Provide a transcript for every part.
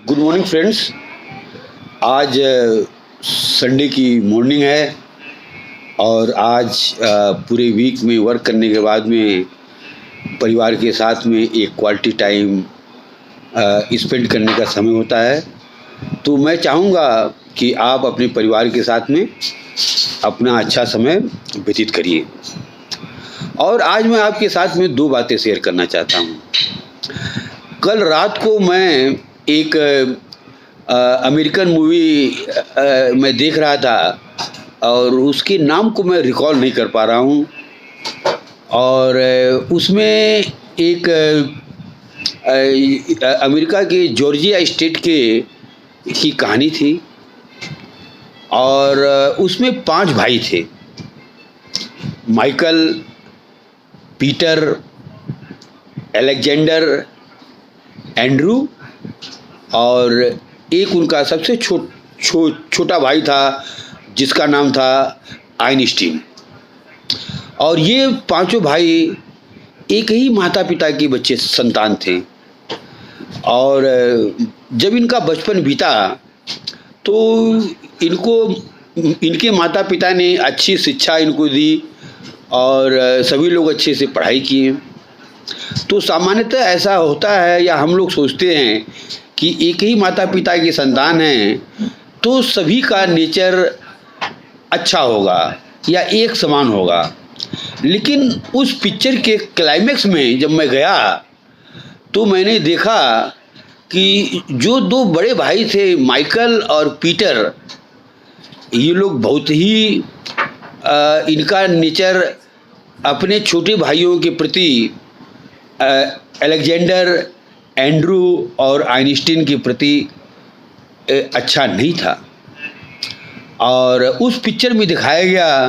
Good morning friends. आज Sunday की morning है और आज पूरे वीक में वर्क करने के बाद में परिवार के साथ में एक क्वालिटी टाइम स्पेंड करने का समय होता है। तो मैं चाहूँगा कि आप अपने परिवार के साथ में अपना अच्छा समय व्यतीत करिए। और आज मैं आपके साथ में दो बातें शेयर करना चाहता हूँ। कल रात को मैं एक अमेरिकन मूवी मैं देख रहा था और उसके नाम को मैं रिकॉल नहीं कर पा रहा हूँ। और उसमें एक अमेरिका के जॉर्जिया स्टेट की कहानी थी और उसमें 5 भाई थे, माइकल, पीटर, अलेक्जेंडर, एंड्रू और एक उनका सबसे छोटा भाई था जिसका नाम था आइंस्टीन। और ये पांचों भाई एक ही माता पिता के बच्चे संतान थे। और जब इनका बचपन बीता तो इनके माता पिता ने अच्छी शिक्षा इनको दी और सभी लोग अच्छे से पढ़ाई किए। तो सामान्यतः ऐसा होता है या हम लोग सोचते हैं कि एक ही माता पिता की संतान हैं तो सभी का नेचर अच्छा होगा या एक समान होगा। लेकिन उस पिक्चर के क्लाइमेक्स में जब मैं गया तो मैंने देखा कि जो 2 बड़े भाई थे माइकल और पीटर, ये लोग बहुत ही इनका नेचर अपने छोटे भाइयों के प्रति अलेक्जेंडर, एंड्रू और आइंस्टीन के प्रति अच्छा नहीं था। और उस पिक्चर में दिखाया गया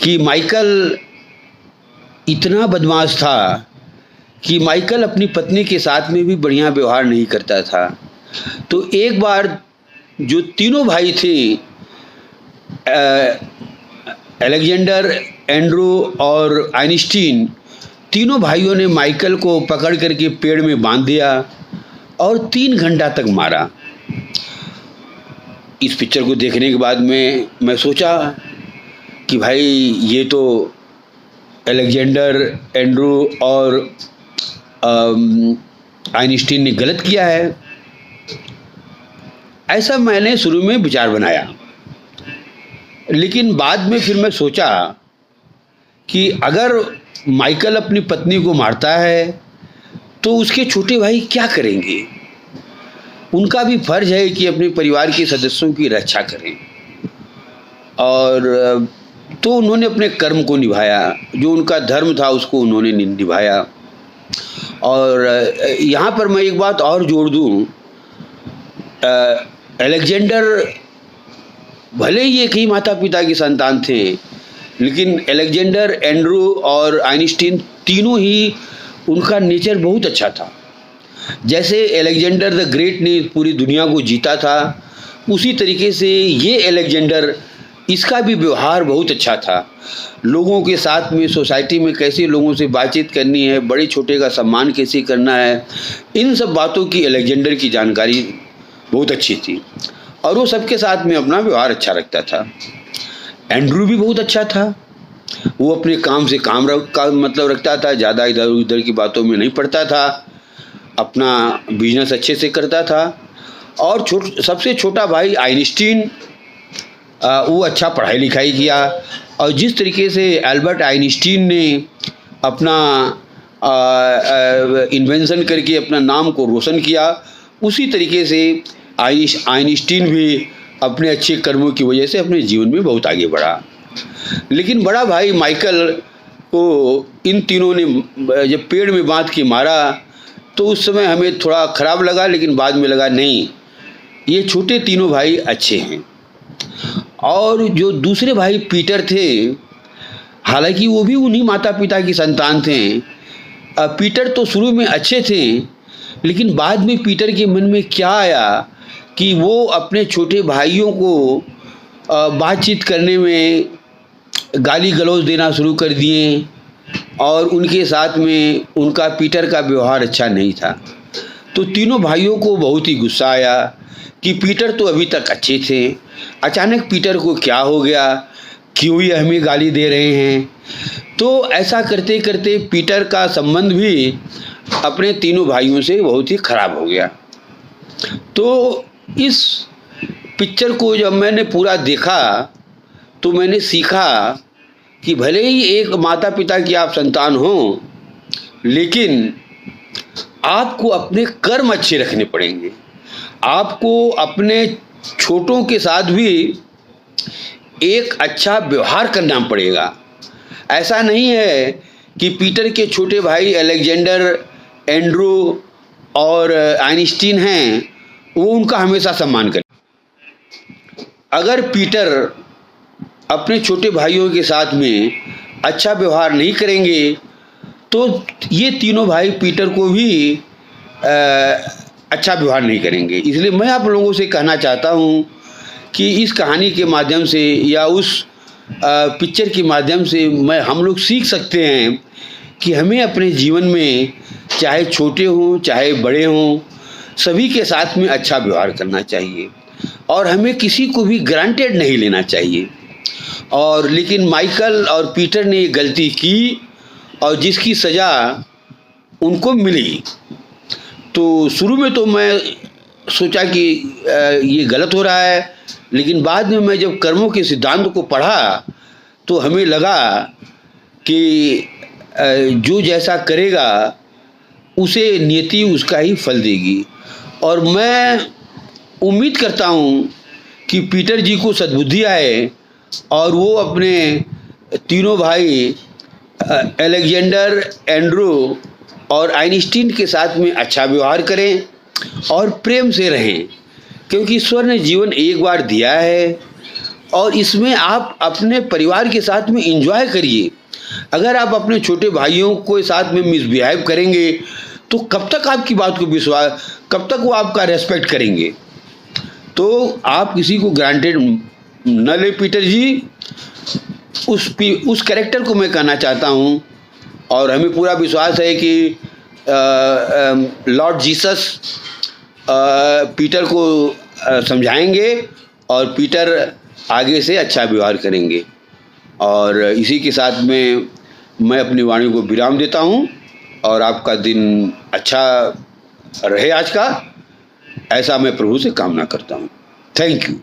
कि माइकल इतना बदमाश था कि माइकल अपनी पत्नी के साथ में भी बढ़िया व्यवहार नहीं करता था। तो एक बार जो तीनों भाई थे, अलेक्जेंडर, एंड्रू और आइंस्टीन, तीनों भाइयों ने माइकल को पकड़ करके पेड़ में बांध दिया और 3 घंटा तक मारा। इस पिक्चर को देखने के बाद में मैं सोचा कि भाई ये तो अलेक्जेंडर, एंड्रू और आइंस्टीन ने गलत किया है। ऐसा मैंने शुरू में विचार बनाया, लेकिन बाद में फिर मैं सोचा कि अगर माइकल अपनी पत्नी को मारता है तो उसके छोटे भाई क्या करेंगे। उनका भी फर्ज है कि अपने परिवार के सदस्यों की रक्षा करें। और तो उन्होंने अपने कर्म को निभाया, जो उनका धर्म था उसको उन्होंने निभाया। और यहाँ पर मैं एक बात और जोड़ दूँ, अलेक्जेंडर भले ही एक ही माता पिता की संतान थे, लेकिन अलेक्जेंडर, एंड्रू और आइंस्टीन तीनों ही उनका नेचर बहुत अच्छा था। जैसे अलेक्जेंडर द ग्रेट ने पूरी दुनिया को जीता था, उसी तरीके से ये अलेक्जेंडर, इसका भी व्यवहार बहुत अच्छा था। लोगों के साथ में, सोसाइटी में कैसे लोगों से बातचीत करनी है, बड़े छोटे का सम्मान कैसे करना है, इन सब बातों की अलेक्जेंडर की जानकारी बहुत अच्छी थी और वो सबके साथ में अपना व्यवहार अच्छा रखता था। एंड्रू भी बहुत अच्छा था, वो अपने काम से काम मतलब रखता था, ज़्यादा इधर उधर की बातों में नहीं पड़ता था, अपना बिजनेस अच्छे से करता था। और सबसे छोटा भाई आइंस्टीन, वो अच्छा पढ़ाई लिखाई किया और जिस तरीके से एल्बर्ट आइंस्टीन ने अपना इन्वेंशन करके अपना नाम को रोशन किया, उसी तरीके से आइंस्टीन भी अपने अच्छे कर्मों की वजह से अपने जीवन में बहुत आगे बढ़ा। लेकिन बड़ा भाई माइकल को इन तीनों ने जब पेड़ में बांध के मारा तो उस समय हमें थोड़ा ख़राब लगा, लेकिन बाद में लगा नहीं, ये छोटे तीनों भाई अच्छे हैं। और जो दूसरे भाई पीटर थे, हालांकि वो भी उन्हीं माता पिता की संतान थे। पीटर तो शुरू में अच्छे थे, लेकिन बाद में पीटर के मन में क्या आया कि वो अपने छोटे भाइयों को बातचीत करने में गाली गलौज देना शुरू कर दिए और उनके साथ में उनका पीटर का व्यवहार अच्छा नहीं था। तो तीनों भाइयों को बहुत ही गुस्सा आया कि पीटर तो अभी तक अच्छे थे, अचानक पीटर को क्या हो गया, क्यों ये हमें गाली दे रहे हैं। तो ऐसा करते करते पीटर का संबंध भी अपने तीनों भाइयों से बहुत ही खराब हो गया। तो इस पिक्चर को जब मैंने पूरा देखा तो मैंने सीखा कि भले ही एक माता पिता की आप संतान हो, लेकिन आपको अपने कर्म अच्छे रखने पड़ेंगे। आपको अपने छोटों के साथ भी एक अच्छा व्यवहार करना पड़ेगा। ऐसा नहीं है कि पीटर के छोटे भाई अलेक्जेंडर, एंड्रू और आइंस्टीन हैं, वो उनका हमेशा सम्मान करें। अगर पीटर अपने छोटे भाइयों के साथ में अच्छा व्यवहार नहीं करेंगे तो ये तीनों भाई पीटर को भी अच्छा व्यवहार नहीं करेंगे। इसलिए मैं आप लोगों से कहना चाहता हूँ कि इस कहानी के माध्यम से या उस पिक्चर के माध्यम से हम लोग सीख सकते हैं कि हमें अपने जीवन में चाहे छोटे हों चाहे बड़े हों, सभी के साथ में अच्छा व्यवहार करना चाहिए और हमें किसी को भी ग्रांटेड नहीं लेना चाहिए। और लेकिन माइकल और पीटर ने ये गलती की और जिसकी सज़ा उनको मिली। तो शुरू में तो मैं सोचा कि ये गलत हो रहा है, लेकिन बाद में मैं जब कर्मों के सिद्धांत को पढ़ा तो हमें लगा कि जो जैसा करेगा उसे नियति उसका ही फल देगी। और मैं उम्मीद करता हूँ कि पीटर जी को सद्बुद्धि आए और वो अपने तीनों भाई अलेक्जेंडर, एंड्रू और आइंस्टीन के साथ में अच्छा व्यवहार करें और प्रेम से रहें, क्योंकि ईश्वर ने जीवन एक बार दिया है और इसमें आप अपने परिवार के साथ में एंजॉय करिए। अगर आप अपने छोटे भाइयों के साथ में मिसबिहेव करेंगे तो कब तक आपकी बात को विश्वास, कब तक वो आपका रेस्पेक्ट करेंगे। तो आप किसी को ग्रांटेड न ले पीटर जी। उस कैरेक्टर को मैं कहना चाहता हूँ और हमें पूरा विश्वास है कि लॉर्ड जीसस पीटर को समझाएंगे और पीटर आगे से अच्छा व्यवहार करेंगे। और इसी के साथ में मैं अपनी वाणी को विराम देता हूँ और आपका दिन अच्छा रहे आज का, ऐसा मैं प्रभु से कामना करता हूँ। Thank you.